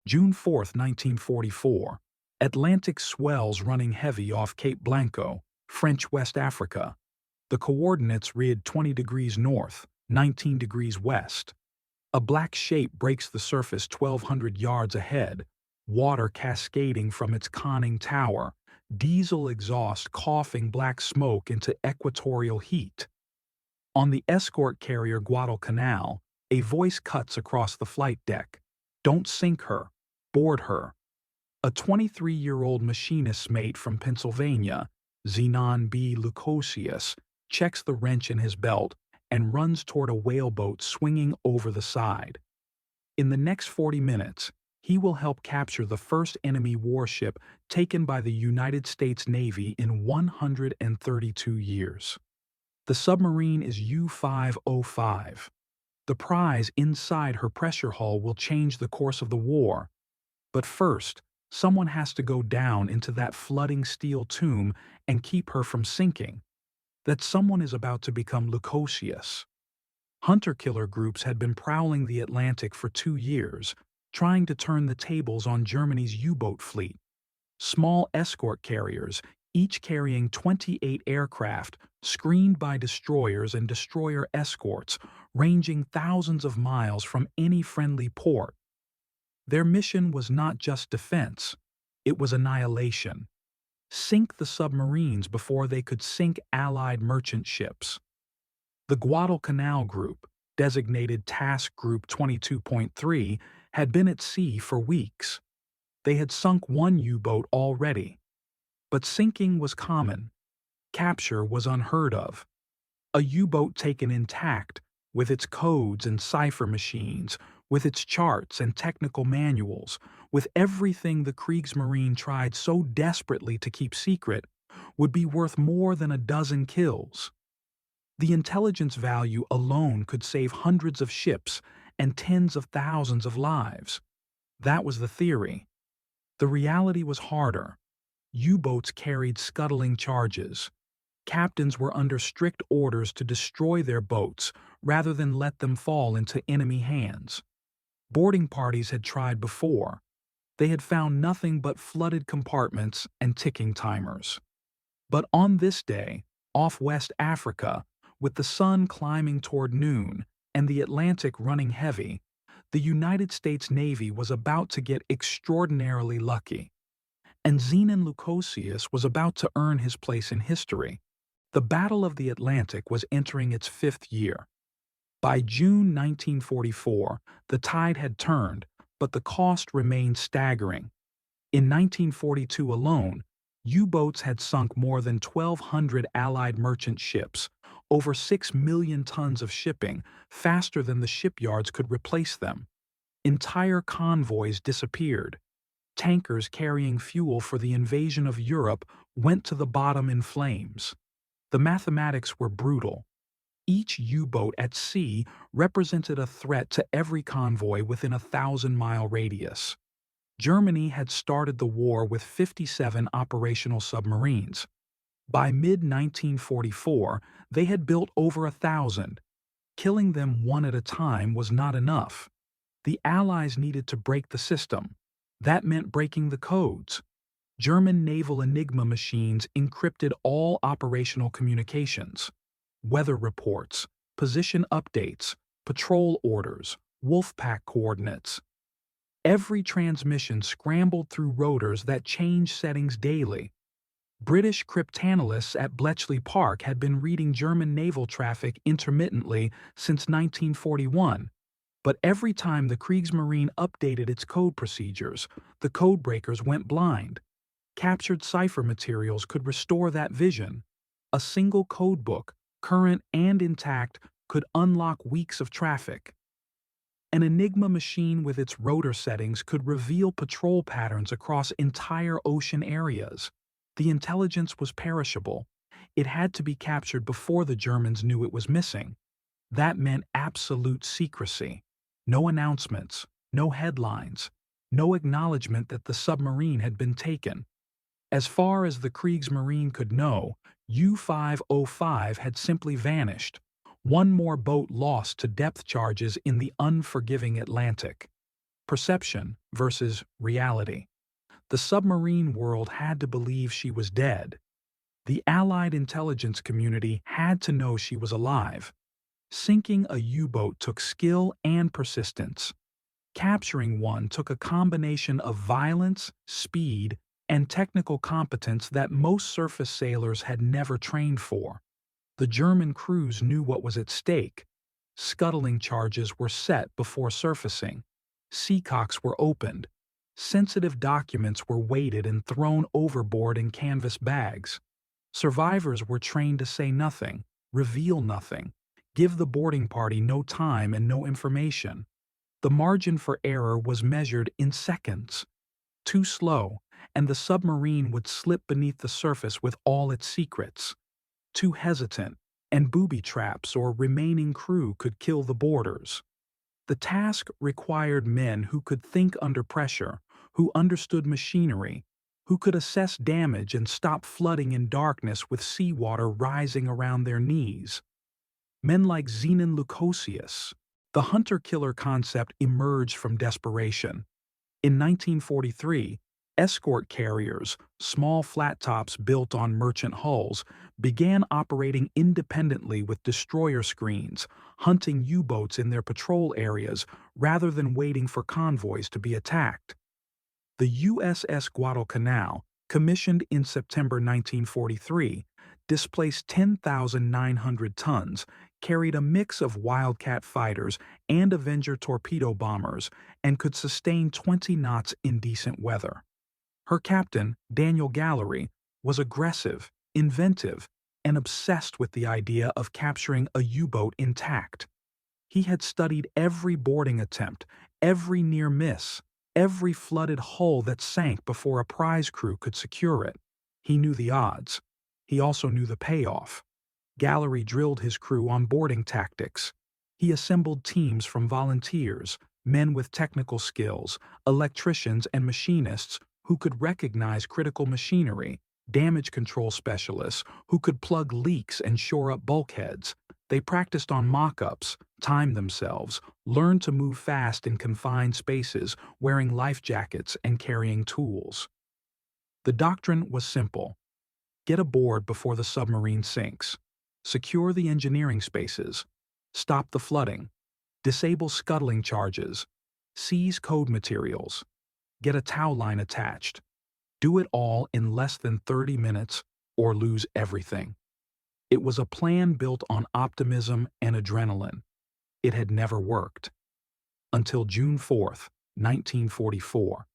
June 4, 1944. Atlantic swells running heavy off Cape Blanco, French West Africa. The coordinates read 20 degrees north, 19 degrees west. A black shape breaks the surface 1,200 yards ahead, water cascading from its conning tower, diesel exhaust coughing black smoke into equatorial heat. On the escort carrier Guadalcanal, a voice cuts across the flight deck. Don't sink her. Board her. A 23-year-old machinist's mate from Pennsylvania, Zenon B. Lukosius, checks the wrench in his belt and runs toward a whaleboat swinging over the side. In the next 40 minutes, he will help capture the first enemy warship taken by the United States Navy in 132 years. The submarine is U-505. The prize inside her pressure hull will change the course of the war. But first, someone has to go down into that flooding steel tomb and keep her from sinking. That someone is about to become Lukosius. Hunter-killer groups had been prowling the Atlantic for 2 years, trying to turn the tables on Germany's U-boat fleet. Small escort carriers, each carrying 28 aircraft, screened by destroyers and destroyer escorts, ranging thousands of miles from any friendly port. Their mission was not just defense, it was annihilation. Sink the submarines before they could sink Allied merchant ships. The Guadalcanal Group, designated Task Group 22.3, had been at sea for weeks. They had sunk one U-boat already. But sinking was common. Capture was unheard of. A U-boat taken intact, with its codes and cipher machines, with its charts and technical manuals, with everything the Kriegsmarine tried so desperately to keep secret, would be worth more than a dozen kills. The intelligence value alone could save hundreds of ships and tens of thousands of lives. That was the theory. The reality was harder. U-boats carried scuttling charges. Captains were under strict orders to destroy their boats rather than let them fall into enemy hands. Boarding parties had tried before. They had found nothing but flooded compartments and ticking timers. But on this day, off West Africa, with the sun climbing toward noon and the Atlantic running heavy, the United States Navy was about to get extraordinarily lucky. And Zenon Lukosius was about to earn his place in history. The Battle of the Atlantic was entering its 5th year. By June 1944, the tide had turned, but the cost remained staggering. In 1942 alone, U-boats had sunk more than 1,200 Allied merchant ships, over 6 million tons of shipping, faster than the shipyards could replace them. Entire convoys disappeared. Tankers carrying fuel for the invasion of Europe went to the bottom in flames. The mathematics were brutal. Each U-boat at sea represented a threat to every convoy within a 1,000-mile radius. Germany had started the war with 57 operational submarines. By mid-1944, they had built over 1,000. Killing them one at a time was not enough. The Allies needed to break the system. That meant breaking the codes. German naval Enigma machines encrypted all operational communications. Weather reports, position updates, patrol orders, wolfpack coordinates. Every transmission scrambled through rotors that changed settings daily. British cryptanalysts at Bletchley Park had been reading German naval traffic intermittently since 1941, but every time the Kriegsmarine updated its code procedures, the codebreakers went blind. Captured cipher materials could restore that vision. A single codebook, current and intact, could unlock weeks of traffic. An Enigma machine with its rotor settings could reveal patrol patterns across entire ocean areas. The intelligence was perishable. It had to be captured before the Germans knew it was missing. That meant absolute secrecy. No announcements, no headlines, no acknowledgement that the submarine had been taken. As far as the Kriegsmarine could know, U-505 had simply vanished. One more boat lost to depth charges in the unforgiving Atlantic. Perception versus reality. The submarine world had to believe she was dead. The Allied intelligence community had to know she was alive. Sinking a U-boat took skill and persistence. Capturing one took a combination of violence, speed, and technical competence that most surface sailors had never trained for. The German crews knew what was at stake. Scuttling charges were set before surfacing. Seacocks were opened. Sensitive documents were weighted and thrown overboard in canvas bags. Survivors were trained to say nothing, reveal nothing, give the boarding party no time and no information. The margin for error was measured in seconds. Too slow, and the submarine would slip beneath the surface with all its secrets. Too hesitant, and booby traps or remaining crew could kill the boarders. The task required men who could think under pressure, who understood machinery, who could assess damage and stop flooding in darkness with seawater rising around their knees. Men like Zenon Lukosius. The hunter-killer concept emerged from desperation. In 1943, escort carriers, small flat tops built on merchant hulls, began operating independently with destroyer screens, hunting U-boats in their patrol areas rather than waiting for convoys to be attacked. The USS Guadalcanal, commissioned in September 1943, displaced 10,900 tons, carried a mix of Wildcat fighters and Avenger torpedo bombers, and could sustain 20 knots in decent weather. Her captain, Daniel Gallery, was aggressive, inventive, and obsessed with the idea of capturing a U-boat intact. He had studied every boarding attempt, every near miss, every flooded hull that sank before a prize crew could secure it. He knew the odds. He also knew the payoff. Gallery drilled his crew on boarding tactics. He assembled teams from volunteers, men with technical skills, electricians and machinists who could recognize critical machinery, damage control specialists who could plug leaks and shore up bulkheads. They practiced on mock-ups, timed themselves, learned to move fast in confined spaces, wearing life jackets and carrying tools. The doctrine was simple. Get aboard before the submarine sinks. Secure the engineering spaces. Stop the flooding. Disable scuttling charges. Seize code materials. Get a tow line attached. Do it all in less than 30 minutes or lose everything. It was a plan built on optimism and adrenaline. It had never worked. Until June 4, 1944.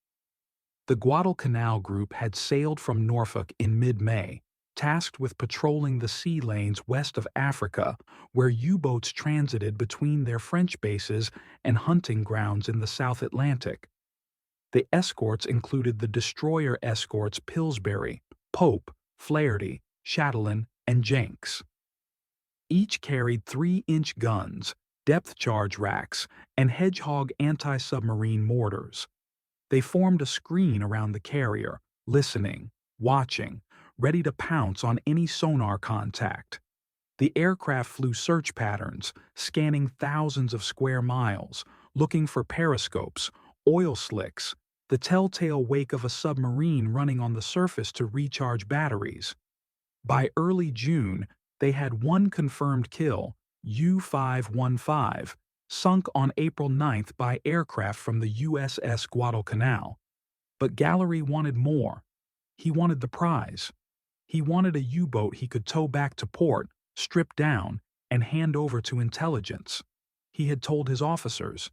The Guadalcanal group had sailed from Norfolk in mid-May, tasked with patrolling the sea lanes west of Africa, where U-boats transited between their French bases and hunting grounds in the South Atlantic. The escorts included the destroyer escorts Pillsbury, Pope, Flaherty, Chatelain, and Jenks. Each carried 3-inch guns, depth charge racks, and Hedgehog anti-submarine mortars. They formed a screen around the carrier, listening, watching, ready to pounce on any sonar contact. The aircraft flew search patterns, scanning thousands of square miles, looking for periscopes, oil slicks, the telltale wake of a submarine running on the surface to recharge batteries. By early June, they had one confirmed kill, U-515, sunk on April 9th by aircraft from the USS Guadalcanal. But Gallery wanted more. He wanted the prize. He wanted a U-boat he could tow back to port, strip down, and hand over to intelligence. He had told his officers.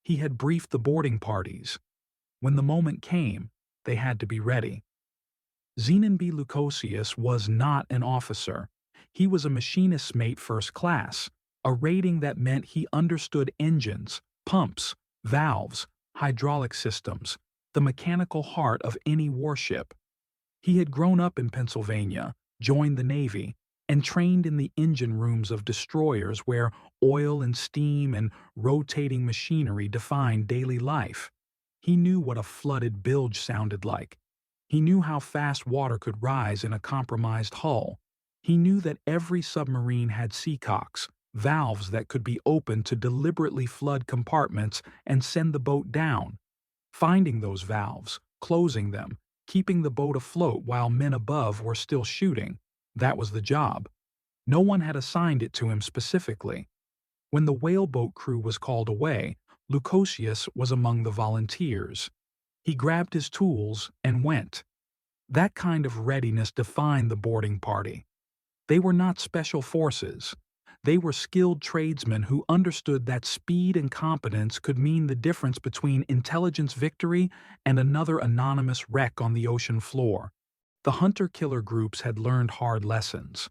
He had briefed the boarding parties. When the moment came, they had to be ready. Zenon B. Lukosius was not an officer. He was a machinist's mate first class, a rating that meant he understood engines, pumps, valves, hydraulic systems, the mechanical heart of any warship. He had grown up in Pennsylvania, joined the Navy, and trained in the engine rooms of destroyers where oil and steam and rotating machinery defined daily life. He knew what a flooded bilge sounded like. He knew how fast water could rise in a compromised hull. He knew that every submarine had seacocks, valves that could be opened to deliberately flood compartments and send the boat down. Finding those valves, closing them, keeping the boat afloat while men above were still shooting, that was the job. No one had assigned it to him specifically. When the whaleboat crew was called away, Lukosius was among the volunteers. He grabbed his tools and went. That kind of readiness defined the boarding party. They were not special forces. They were skilled tradesmen who understood that speed and competence could mean the difference between intelligence victory and another anonymous wreck on the ocean floor. The hunter-killer groups had learned hard lessons.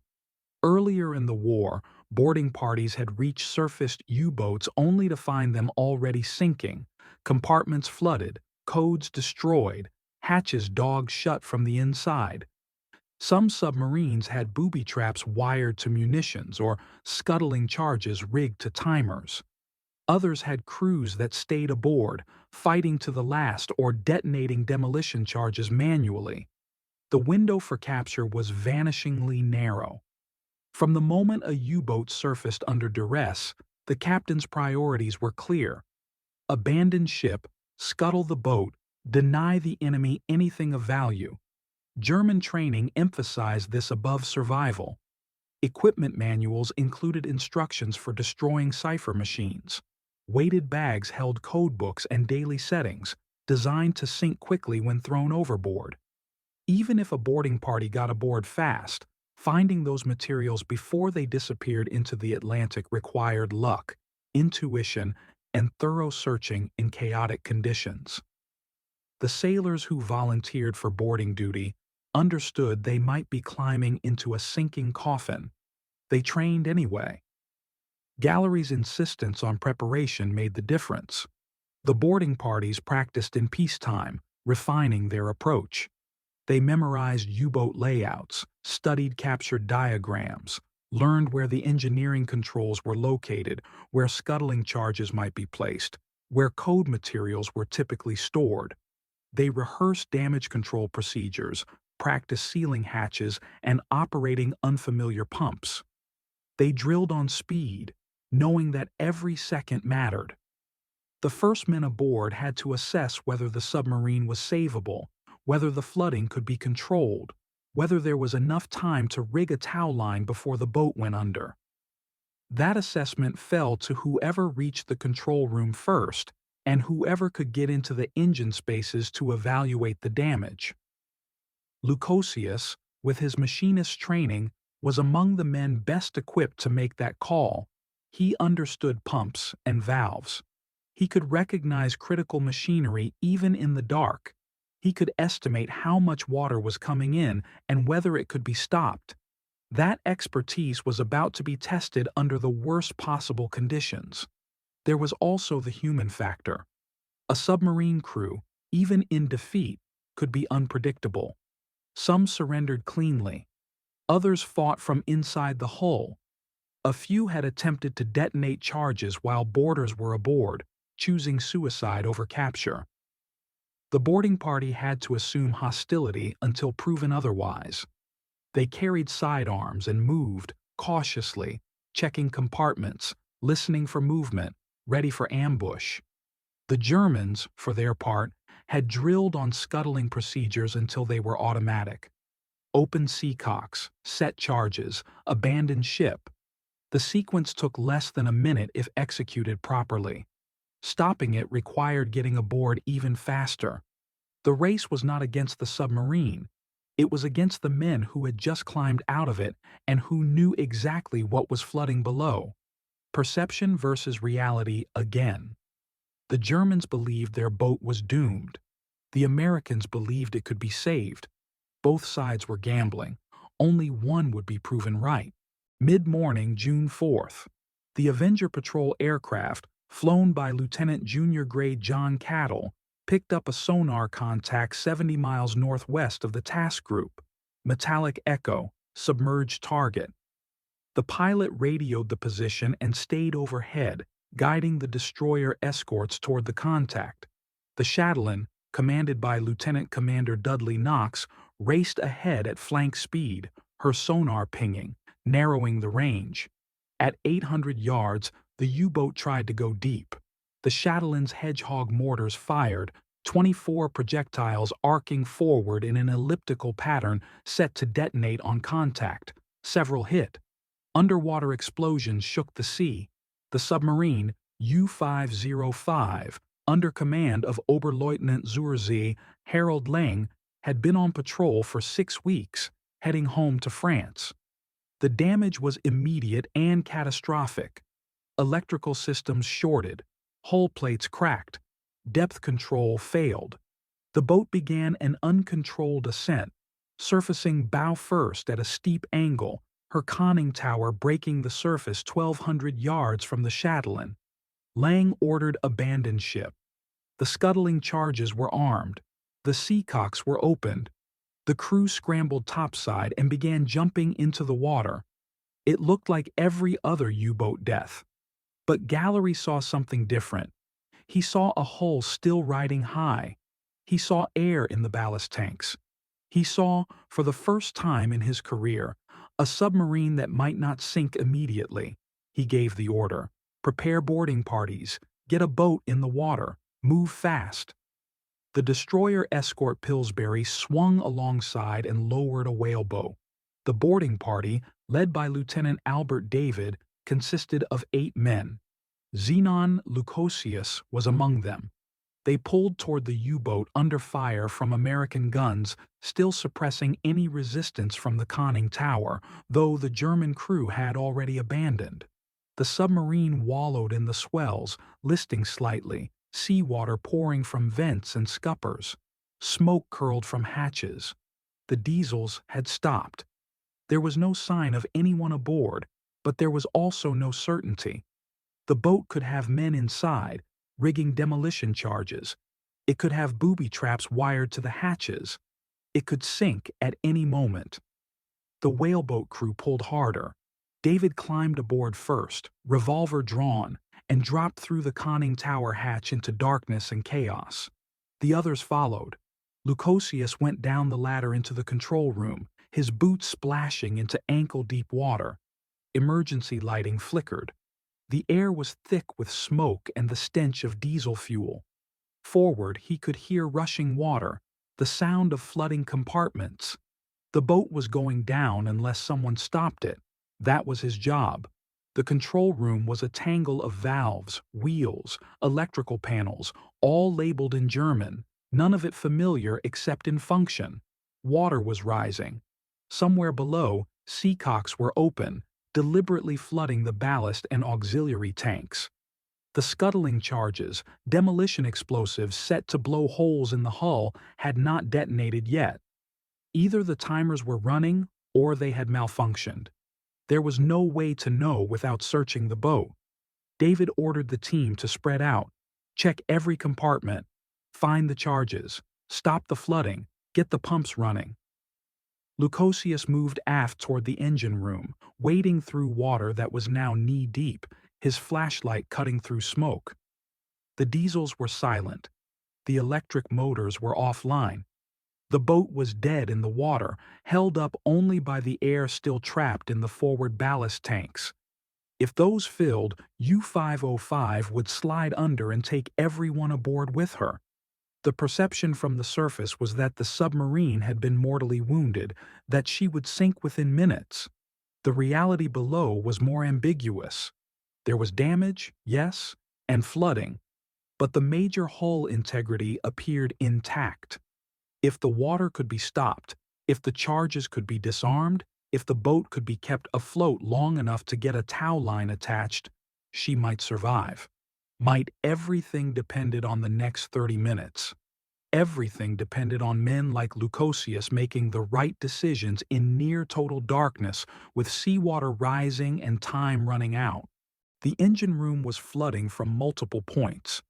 Earlier in the war, boarding parties had reached surfaced U-boats only to find them already sinking, compartments flooded, codes destroyed, hatches dogged shut from the inside. Some submarines had booby traps wired to munitions or scuttling charges rigged to timers. Others had crews that stayed aboard, fighting to the last or detonating demolition charges manually. The window for capture was vanishingly narrow. From the moment a U-boat surfaced under duress, the captain's priorities were clear. Abandon ship, scuttle the boat, deny the enemy anything of value. German training emphasized this above survival. Equipment manuals included instructions for destroying cipher machines. Weighted bags held codebooks and daily settings, designed to sink quickly when thrown overboard. Even if a boarding party got aboard fast, finding those materials before they disappeared into the Atlantic required luck, intuition, and thorough searching in chaotic conditions. The sailors who volunteered for boarding duty understood they might be climbing into a sinking coffin. They trained anyway. Gallery's insistence on preparation made the difference. The boarding parties practiced in peacetime, refining their approach. They memorized U-boat layouts, studied captured diagrams, learned where the engineering controls were located, where scuttling charges might be placed, where code materials were typically stored. They rehearsed damage control procedures, practiced sealing hatches, and operating unfamiliar pumps. They drilled on speed, knowing that every second mattered. The first men aboard had to assess whether the submarine was savable, whether the flooding could be controlled, whether there was enough time to rig a tow line before the boat went under. That assessment fell to whoever reached the control room first and whoever could get into the engine spaces to evaluate the damage. Lukosius, with his machinist training, was among the men best equipped to make that call. He understood pumps and valves. He could recognize critical machinery even in the dark. He could estimate how much water was coming in and whether it could be stopped. That expertise was about to be tested under the worst possible conditions. There was also the human factor. A submarine crew, even in defeat, could be unpredictable. Some surrendered cleanly. Others fought from inside the hull. A few had attempted to detonate charges while boarders were aboard, choosing suicide over capture. The boarding party had to assume hostility until proven otherwise. They carried sidearms and moved, cautiously, checking compartments, listening for movement, ready for ambush. The Germans, for their part, had drilled on scuttling procedures until they were automatic. Open seacocks, set charges, abandon ship. The sequence took less than a minute if executed properly. Stopping it required getting aboard even faster. The race was not against the submarine. It was against the men who had just climbed out of it and who knew exactly what was flooding below. Perception versus reality again. The Germans believed their boat was doomed. The Americans believed it could be saved. Both sides were gambling. Only one would be proven right. Mid-morning, June 4th. The Avenger Patrol aircraft, flown by Lieutenant Junior Grade John Cattle, picked up a sonar contact 70 miles northwest of the task group. Metallic echo, submerged target. The pilot radioed the position and stayed overhead, guiding the destroyer escorts toward the contact. The Chatelaine, commanded by Lieutenant Commander Dudley Knox, raced ahead at flank speed, her sonar pinging, narrowing the range. At 800 yards, the U-boat tried to go deep. The Chatelain's Hedgehog mortars fired, 24 projectiles arcing forward in an elliptical pattern set to detonate on contact. Several hit. Underwater explosions shook the sea. The submarine, U-505, under command of Oberleutnant Zurzee Harold Lang, had been on patrol for 6 weeks, heading home to France. The damage was immediate and catastrophic. Electrical systems shorted, hull plates cracked, depth control failed. The boat began an uncontrolled ascent, surfacing bow first at a steep angle, her conning tower breaking the surface 1,200 yards from the Chatelain. Lang ordered abandon ship. The scuttling charges were armed. The seacocks were opened. The crew scrambled topside and began jumping into the water. It looked like every other U-boat death. But Gallery saw something different. He saw a hull still riding high. He saw air in the ballast tanks. He saw, for the first time in his career, a submarine that might not sink immediately. He gave the order: prepare boarding parties, get a boat in the water, move fast. The destroyer escort Pillsbury swung alongside and lowered a whaleboat. The boarding party, led by Lieutenant Albert David, consisted of 8 men. Zenon Lukosius was among them. They pulled toward the U-boat under fire from American guns, still suppressing any resistance from the conning tower, though the German crew had already abandoned. The submarine wallowed in the swells, listing slightly, seawater pouring from vents and scuppers. Smoke curled from hatches. The diesels had stopped. There was no sign of anyone aboard, but there was also no certainty. The boat could have men inside, rigging demolition charges. It could have booby traps wired to the hatches. It could sink at any moment. The whaleboat crew pulled harder. David climbed aboard first, revolver drawn, and dropped through the conning tower hatch into darkness and chaos. The others followed. Lukosius went down the ladder into the control room, his boots splashing into ankle-deep water. Emergency lighting flickered. The air was thick with smoke and the stench of diesel fuel. Forward, he could hear rushing water, the sound of flooding compartments. The boat was going down unless someone stopped it. That was his job. The control room was a tangle of valves, wheels, electrical panels, all labeled in German, none of it familiar except in function. Water was rising. Somewhere below, seacocks were open, deliberately flooding the ballast and auxiliary tanks. The scuttling charges, demolition explosives set to blow holes in the hull, had not detonated yet. Either the timers were running or they had malfunctioned. There was no way to know without searching the boat. David ordered the team to spread out, check every compartment, find the charges, stop the flooding, get the pumps running. Lukosius moved aft toward the engine room, wading through water that was now knee-deep, his flashlight cutting through smoke. The diesels were silent. The electric motors were offline. The boat was dead in the water, held up only by the air still trapped in the forward ballast tanks. If those filled, U-505 would slide under and take everyone aboard with her. The perception from the surface was that the submarine had been mortally wounded, that she would sink within minutes. The reality below was more ambiguous. There was damage, yes, and flooding, but the major hull integrity appeared intact. If the water could be stopped, if the charges could be disarmed, if the boat could be kept afloat long enough to get a tow line attached, she might survive. Might everything depended on the next 30 minutes. Everything depended on men like Lukosius making the right decisions in near-total darkness with seawater rising and time running out. The engine room was flooding from multiple points.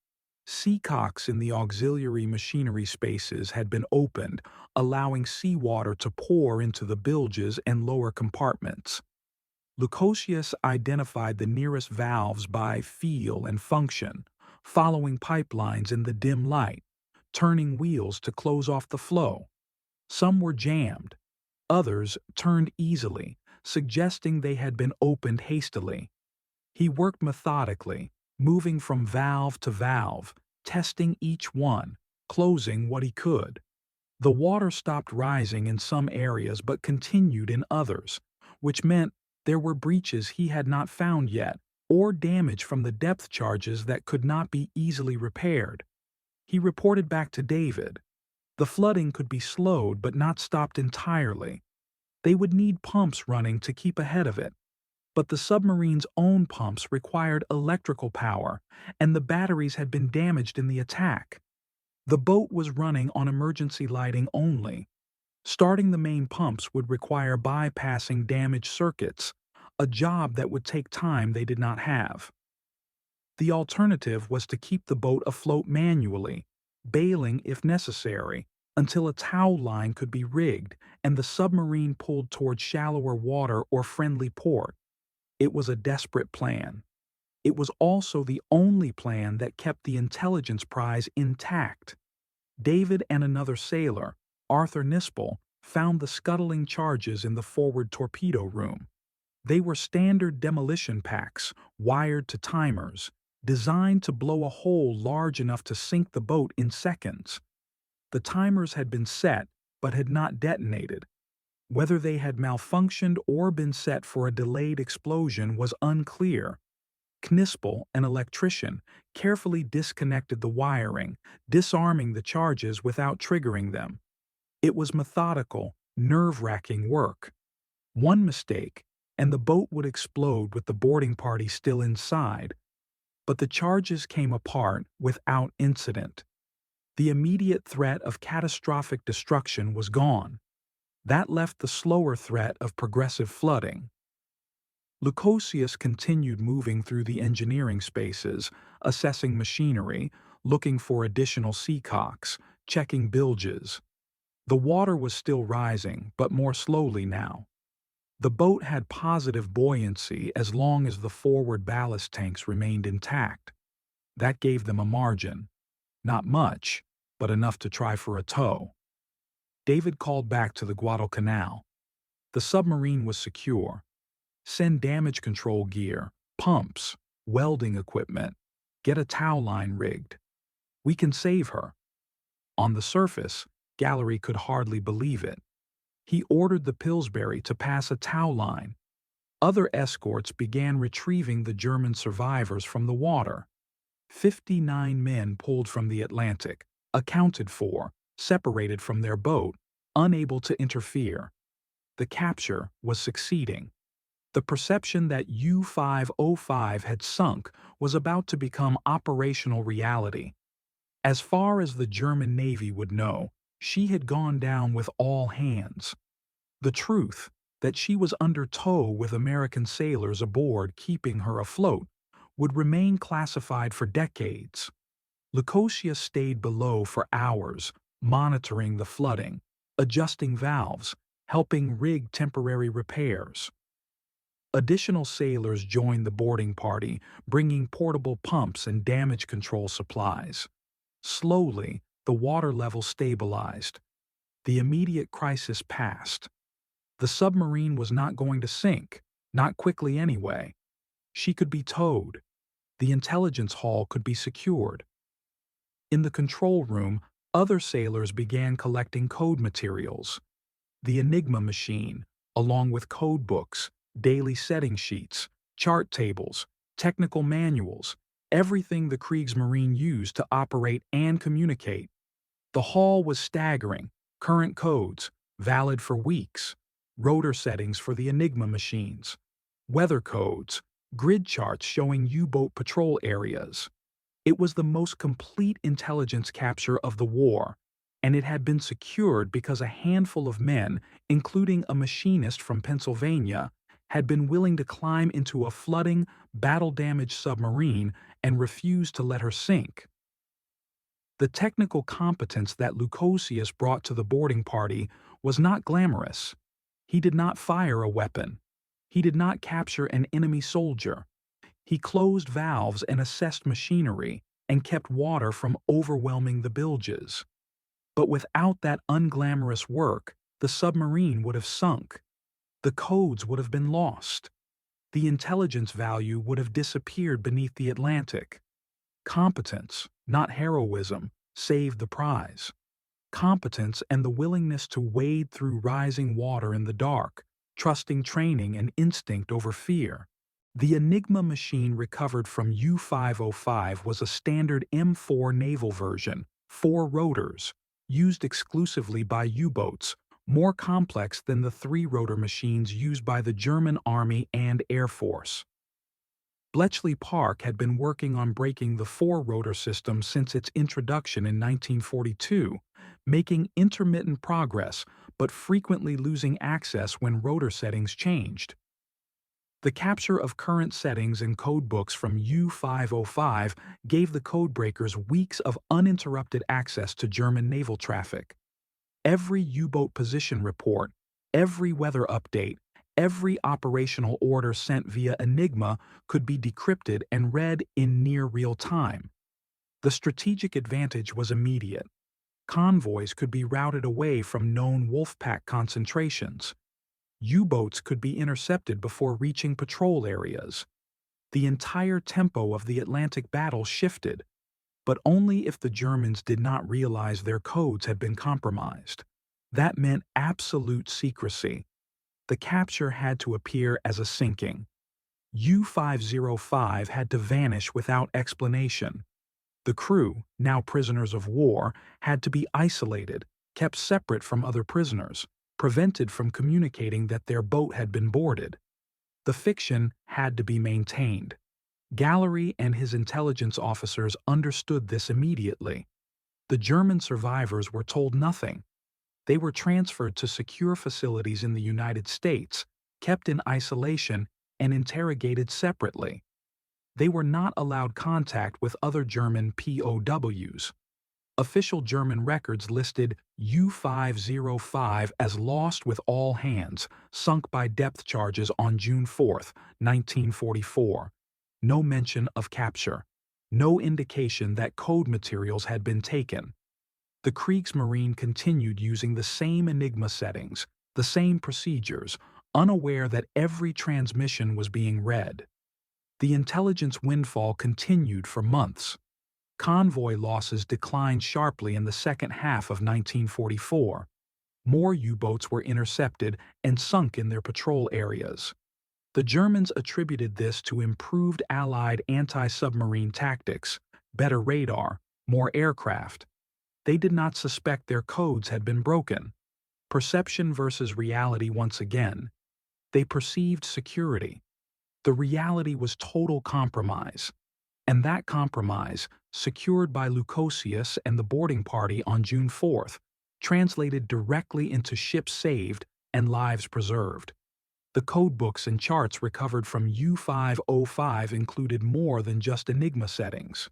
Seacocks in the auxiliary machinery spaces had been opened, allowing seawater to pour into the bilges and lower compartments. Lukosius identified the nearest valves by feel and function, following pipelines in the dim light, turning wheels to close off the flow. Some were jammed. Others turned easily, suggesting they had been opened hastily. He worked methodically, moving from valve to valve, testing each one, closing what he could. The water stopped rising in some areas but continued in others, which meant there were breaches he had not found yet, or damage from the depth charges that could not be easily repaired. He reported back to David. The flooding could be slowed but not stopped entirely. They would need pumps running to keep ahead of it. But the submarine's own pumps required electrical power, and the batteries had been damaged in the attack. The boat was running on emergency lighting only. Starting the main pumps would require bypassing damaged circuits, a job that would take time they did not have. The alternative was to keep the boat afloat manually, bailing if necessary, until a tow line could be rigged and the submarine pulled toward shallower water or friendly port. It was a desperate plan. It was also the only plan that kept the intelligence prize intact. David and another sailor, Arthur Nispel, found the scuttling charges in the forward torpedo room. They were standard demolition packs, wired to timers, designed to blow a hole large enough to sink the boat in seconds. The timers had been set, but had not detonated. Whether they had malfunctioned or been set for a delayed explosion was unclear. Knispel, an electrician, carefully disconnected the wiring, disarming the charges without triggering them. It was methodical, nerve-wracking work. One mistake, and the boat would explode with the boarding party still inside. But the charges came apart without incident. The immediate threat of catastrophic destruction was gone. That left the slower threat of progressive flooding. Lukosius continued moving through the engineering spaces, assessing machinery, looking for additional seacocks, checking bilges. The water was still rising, but more slowly now. The boat had positive buoyancy as long as the forward ballast tanks remained intact. That gave them a margin. Not much, but enough to try for a tow. David called back to the Guadalcanal. The submarine was secure. Send damage control gear, pumps, welding equipment. Get a tow line rigged. We can save her. On the surface, Gallery could hardly believe it. He ordered the Pillsbury to pass a tow line. Other escorts began retrieving the German survivors from the water. 59 men pulled from the Atlantic, accounted for, separated from their boat, unable to interfere. The capture was succeeding. The perception that U-505 had sunk was about to become operational reality. As far as the German Navy would know, she had gone down with all hands. The truth, that she was under tow with American sailors aboard keeping her afloat, would remain classified for decades. Lukosius stayed below for hours, monitoring the flooding, adjusting valves, helping rig temporary repairs. Additional sailors joined the boarding party, bringing portable pumps and damage control supplies. Slowly, the water level stabilized. The immediate crisis passed. The submarine was not going to sink, not quickly anyway. She could be towed. The intelligence hull could be secured. In the control room, other sailors began collecting code materials. The Enigma machine, along with codebooks, daily setting sheets, chart tables, technical manuals, everything the Kriegsmarine used to operate and communicate. The haul was staggering, current codes, valid for weeks, rotor settings for the Enigma machines, weather codes, grid charts showing U-boat patrol areas. It was the most complete intelligence capture of the war, and it had been secured because a handful of men, including a machinist from Pennsylvania, had been willing to climb into a flooding, battle-damaged submarine and refuse to let her sink. The technical competence that Lukosius brought to the boarding party was not glamorous. He did not fire a weapon. He did not capture an enemy soldier. He closed valves and assessed machinery and kept water from overwhelming the bilges. But without that unglamorous work, the submarine would have sunk. The codes would have been lost. the intelligence value would have disappeared beneath the Atlantic. Competence, not heroism, saved the prize. Competence and the willingness to wade through rising water in the dark, trusting training and instinct over fear. The Enigma machine recovered from U-505 was a standard M4 naval version, 4 rotors, used exclusively by U-boats, more complex than the 3-rotor machines used by the German Army and Air Force. Bletchley Park had been working on breaking the 4-rotor system since its introduction in 1942, making intermittent progress but frequently losing access when rotor settings changed. The capture of current settings and codebooks from U-505 gave the codebreakers weeks of uninterrupted access to German naval traffic. Every U-boat position report, every weather update, every operational order sent via Enigma could be decrypted and read in near real time. The strategic advantage was immediate. Convoys could be routed away from known Wolfpack concentrations. U-boats could be intercepted before reaching patrol areas. The entire tempo of the Atlantic battle shifted, but only if the Germans did not realize their codes had been compromised. That meant absolute secrecy. The capture had to appear as a sinking. U-505 had to vanish without explanation. The crew, now prisoners of war, had to be isolated, kept separate from other prisoners, prevented from communicating that their boat had been boarded. The fiction had to be maintained. Gallery and his intelligence officers understood this immediately. The German survivors were told nothing. They were transferred to secure facilities in the United States, kept in isolation, and interrogated separately. They were not allowed contact with other German POWs. Official German records listed U-505 as lost with all hands, sunk by depth charges on June 4, 1944. No mention of capture. No indication that code materials had been taken. The Kriegsmarine continued using the same Enigma settings, the same procedures, unaware that every transmission was being read. The intelligence windfall continued for months. Convoy losses declined sharply in the second half of 1944. More U-boats were intercepted and sunk in their patrol areas. The Germans attributed this to improved Allied anti-submarine tactics, better radar, more aircraft. They did not suspect their codes had been broken. Perception versus reality once again. They perceived security. The reality was total compromise. And that compromise, secured by Lukosius and the boarding party on June 4th, translated directly into ships saved and lives preserved. The codebooks and charts recovered from U-505 included more than just Enigma settings.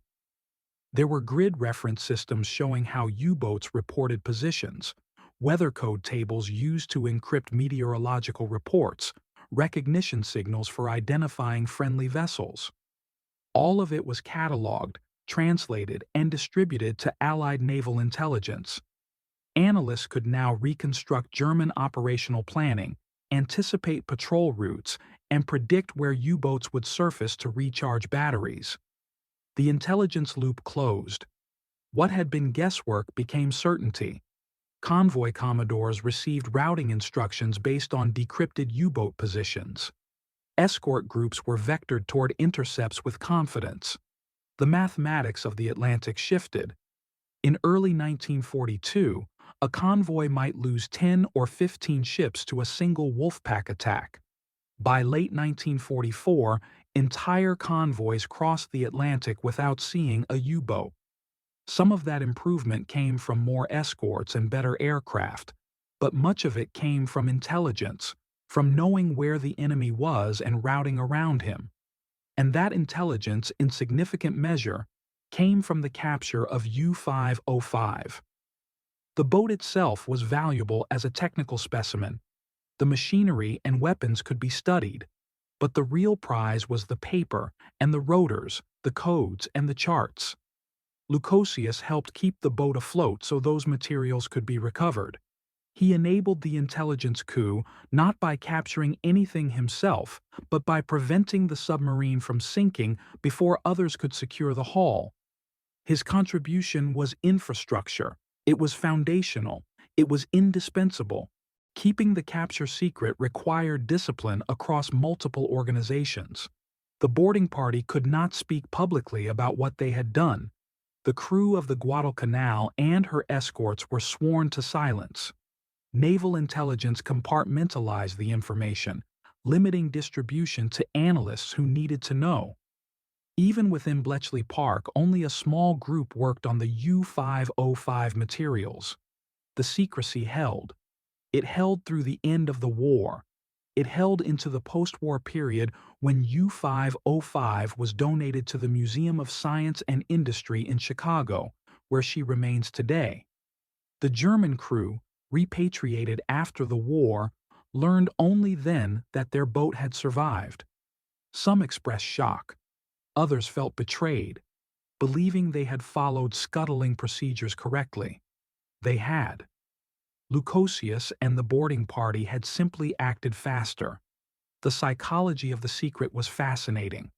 There were grid reference systems showing how U-boats reported positions, weather code tables used to encrypt meteorological reports, recognition signals for identifying friendly vessels. All of it was cataloged, translated, and distributed to Allied naval intelligence. Analysts could now reconstruct German operational planning, anticipate patrol routes, and predict where U-boats would surface to recharge batteries. The intelligence loop closed. What had been guesswork became certainty. Convoy commodores received routing instructions based on decrypted U-boat positions. Escort groups were vectored toward intercepts with confidence. The mathematics of the Atlantic shifted. In early 1942, a convoy might lose 10 or 15 ships to a single Wolfpack attack. By late 1944, entire convoys crossed the Atlantic without seeing a U-boat. Some of that improvement came from more escorts and better aircraft, but much of it came from intelligence, from knowing where the enemy was and routing around him. And that intelligence, in significant measure, came from the capture of U-505. The boat itself was valuable as a technical specimen. The machinery and weapons could be studied, but the real prize was the paper and the rotors, the codes and the charts. Lukosius helped keep the boat afloat so those materials could be recovered. He enabled the intelligence coup not by capturing anything himself, but by preventing the submarine from sinking before others could secure the hull. His contribution was infrastructure. It was foundational. It was indispensable. Keeping the capture secret required discipline across multiple organizations. The boarding party could not speak publicly about what they had done. The crew of the Guadalcanal and her escorts were sworn to silence. Naval intelligence compartmentalized the information, limiting distribution to analysts who needed to know. Even within Bletchley Park, only a small group worked on the U-505 materials. The secrecy held. It held through the end of the war. It held into the post-war period when U-505 was donated to the Museum of Science and Industry in Chicago, where she remains today. The German crew, repatriated after the war, learned only then that their boat had survived. Some expressed shock. Others felt betrayed, believing they had followed scuttling procedures correctly. They had. Lukosius and the boarding party had simply acted faster. The psychology of the secret was fascinating.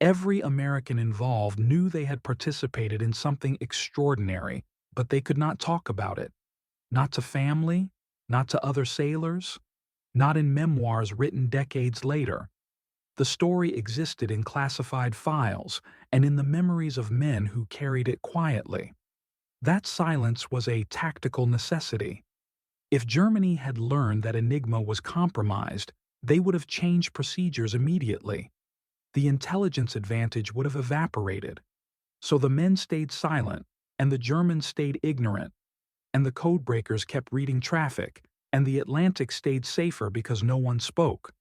Every American involved knew they had participated in something extraordinary, but they could not talk about it. Not to family, not to other sailors, not in memoirs written decades later. The story existed in classified files and in the memories of men who carried it quietly. That silence was a tactical necessity. If Germany had learned that Enigma was compromised, they would have changed procedures immediately. The intelligence advantage would have evaporated. So the men stayed silent, and the Germans stayed ignorant, and the codebreakers kept reading traffic, and the Atlantic stayed safer because no one spoke.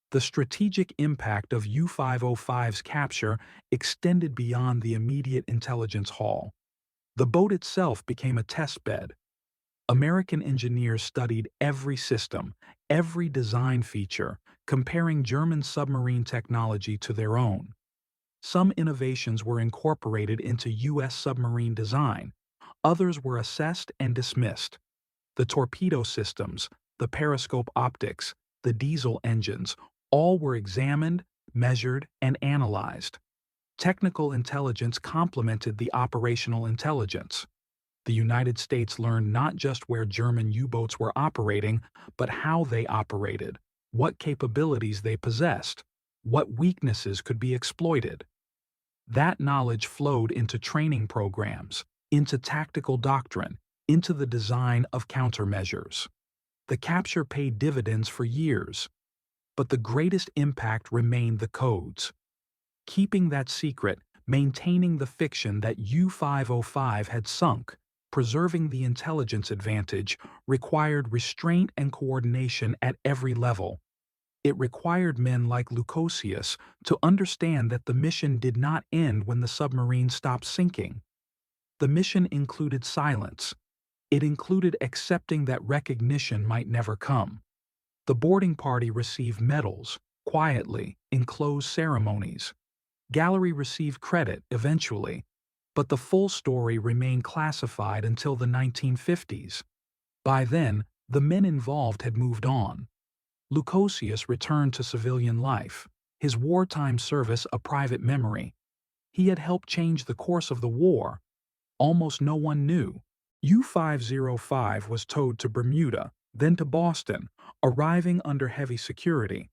The strategic impact of U-505's capture extended beyond the immediate intelligence haul. The boat itself became a test bed. American engineers studied every system, every design feature, comparing German submarine technology to their own. Some innovations were incorporated into U.S. submarine design. Others were assessed and dismissed. The torpedo systems, the periscope optics, the diesel engines, all were examined, measured, and analyzed. Technical intelligence complemented the operational intelligence. The United States learned not just where German U-boats were operating, but how they operated, what capabilities they possessed, what weaknesses could be exploited. That knowledge flowed into training programs, into tactical doctrine, into the design of countermeasures. The capture paid dividends for years, but the greatest impact remained the codes. Keeping that secret, maintaining the fiction that U-505 had sunk, preserving the intelligence advantage, required restraint and coordination at every level. It required men like Lukosius to understand that the mission did not end when the submarine stopped sinking. The mission included silence. It included accepting that recognition might never come. The boarding party received medals, quietly, in closed ceremonies. Gallery received credit, eventually, but the full story remained classified until the 1950s. By then, the men involved had moved on. Lukosius returned to civilian life, his wartime service a private memory. He had helped change the course of the war. Almost no one knew. U-505 was towed to Bermuda, then to Boston, arriving under heavy security.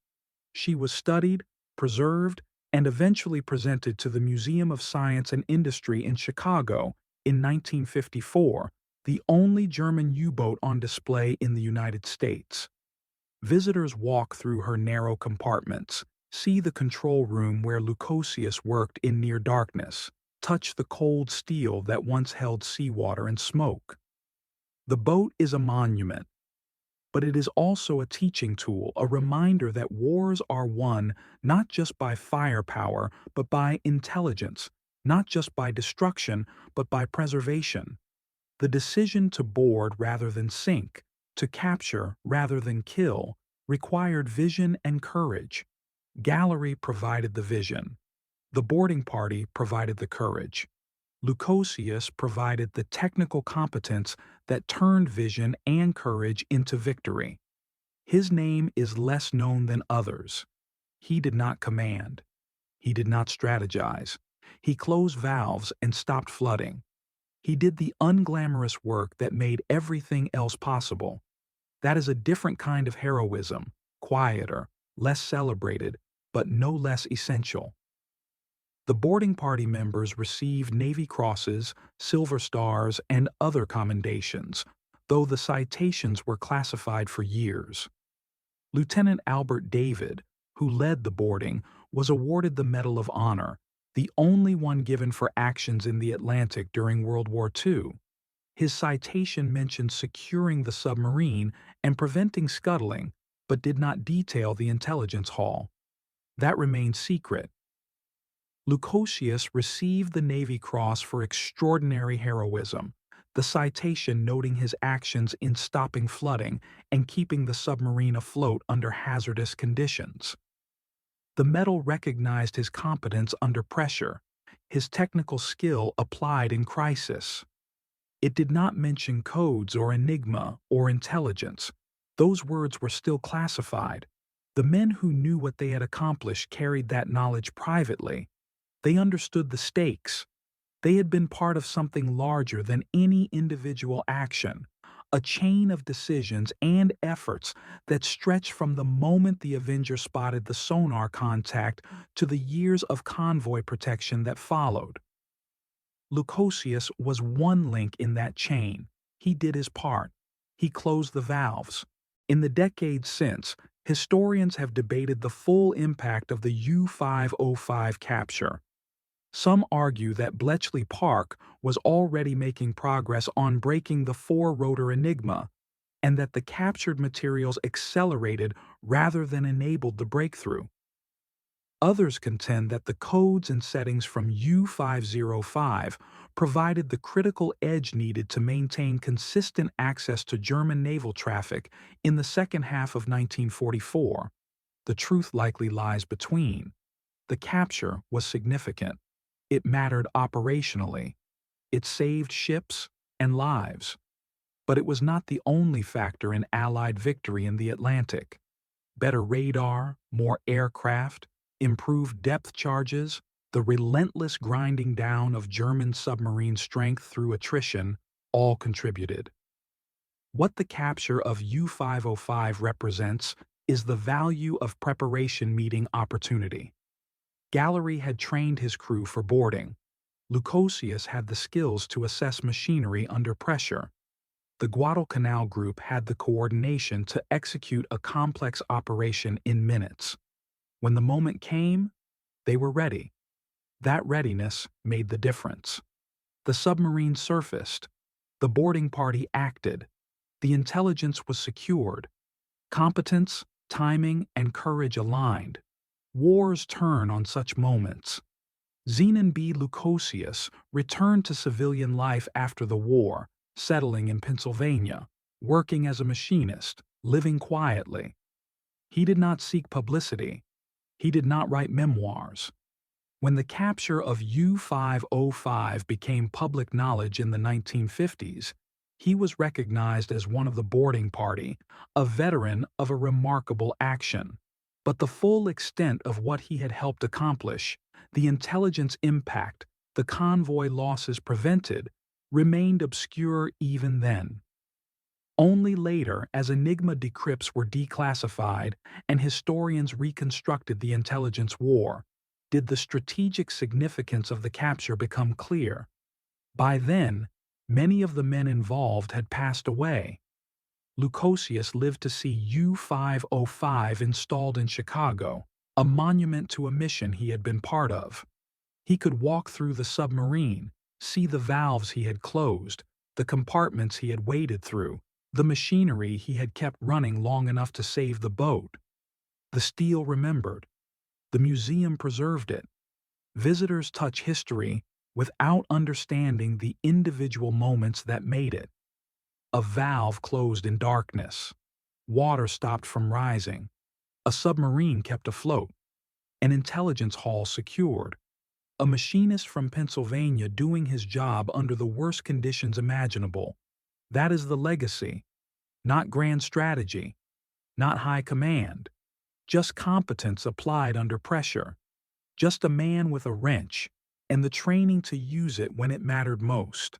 She was studied, preserved, and eventually presented to the Museum of Science and Industry in Chicago in 1954, the only German U-boat on display in the United States. Visitors walk through her narrow compartments, see the control room where Lukosius worked in near darkness, touch the cold steel that once held seawater and smoke. The boat is a monument, but it is also a teaching tool, a reminder that wars are won not just by firepower, but by intelligence, not just by destruction, but by preservation. The decision to board rather than sink, to capture rather than kill, required vision and courage. Gallery provided the vision. The boarding party provided the courage. Lukosius provided the technical competence that turned vision and courage into victory. His name is less known than others. He did not command. He did not strategize. He closed valves and stopped flooding. He did the unglamorous work that made everything else possible. That is a different kind of heroism, quieter, less celebrated, but no less essential. The boarding party members received Navy Crosses, Silver Stars, and other commendations, though the citations were classified for years. Lieutenant Albert David, who led the boarding, was awarded the Medal of Honor, the only one given for actions in the Atlantic during World War II. His citation mentioned securing the submarine and preventing scuttling, but did not detail the intelligence haul. That remained secret. Lukosius received the Navy Cross for extraordinary heroism, the citation noting his actions in stopping flooding and keeping the submarine afloat under hazardous conditions. The medal recognized his competence under pressure, his technical skill applied in crisis. It did not mention codes or Enigma or intelligence. Those words were still classified. The men who knew what they had accomplished carried that knowledge privately. They understood the stakes. They had been part of something larger than any individual action, a chain of decisions and efforts that stretched from the moment the Avenger spotted the sonar contact to the years of convoy protection that followed. Lukosius was one link in that chain. He did his part. He closed the valves. In the decades since, historians have debated the full impact of the U-505 capture. Some argue that Bletchley Park was already making progress on breaking the four-rotor Enigma, and that the captured materials accelerated rather than enabled the breakthrough. Others contend that the codes and settings from U-505 provided the critical edge needed to maintain consistent access to German naval traffic in the second half of 1944. The truth likely lies between. The capture was significant. It mattered operationally. It saved ships and lives. But it was not the only factor in Allied victory in the Atlantic. Better radar, more aircraft, improved depth charges, the relentless grinding down of German submarine strength through attrition all contributed. What the capture of U-505 represents is the value of preparation meeting opportunity. Gallery had trained his crew for boarding. Lukosius had the skills to assess machinery under pressure. The Guadalcanal group had the coordination to execute a complex operation in minutes. When the moment came, they were ready. That readiness made the difference. The submarine surfaced. The boarding party acted. The intelligence was secured. Competence, timing, and courage aligned. Wars turn on such moments. Zenon B. Lukosius returned to civilian life after the war, settling in Pennsylvania, working as a machinist, living quietly. He did not seek publicity. He did not write memoirs. When the capture of U-505 became public knowledge in the 1950s, he was recognized as one of the boarding party, a veteran of a remarkable action. But the full extent of what he had helped accomplish, the intelligence impact, the convoy losses prevented, remained obscure even then. Only later, as Enigma decrypts were declassified and historians reconstructed the intelligence war, did the strategic significance of the capture become clear. By then, many of the men involved had passed away. Lukosius lived to see U-505 installed in Chicago, a monument to a mission he had been part of. He could walk through the submarine, see the valves he had closed, the compartments he had waded through, the machinery he had kept running long enough to save the boat. The steel remembered. The museum preserved it. Visitors touch history without understanding the individual moments that made it. A valve closed in darkness. Water stopped from rising. A submarine kept afloat. An intelligence haul secured. A machinist from Pennsylvania doing his job under the worst conditions imaginable. That is the legacy. Not grand strategy, not high command, just competence applied under pressure. Just a man with a wrench and the training to use it when it mattered most.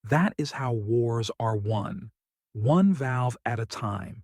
That is how wars are won, one valve at a time.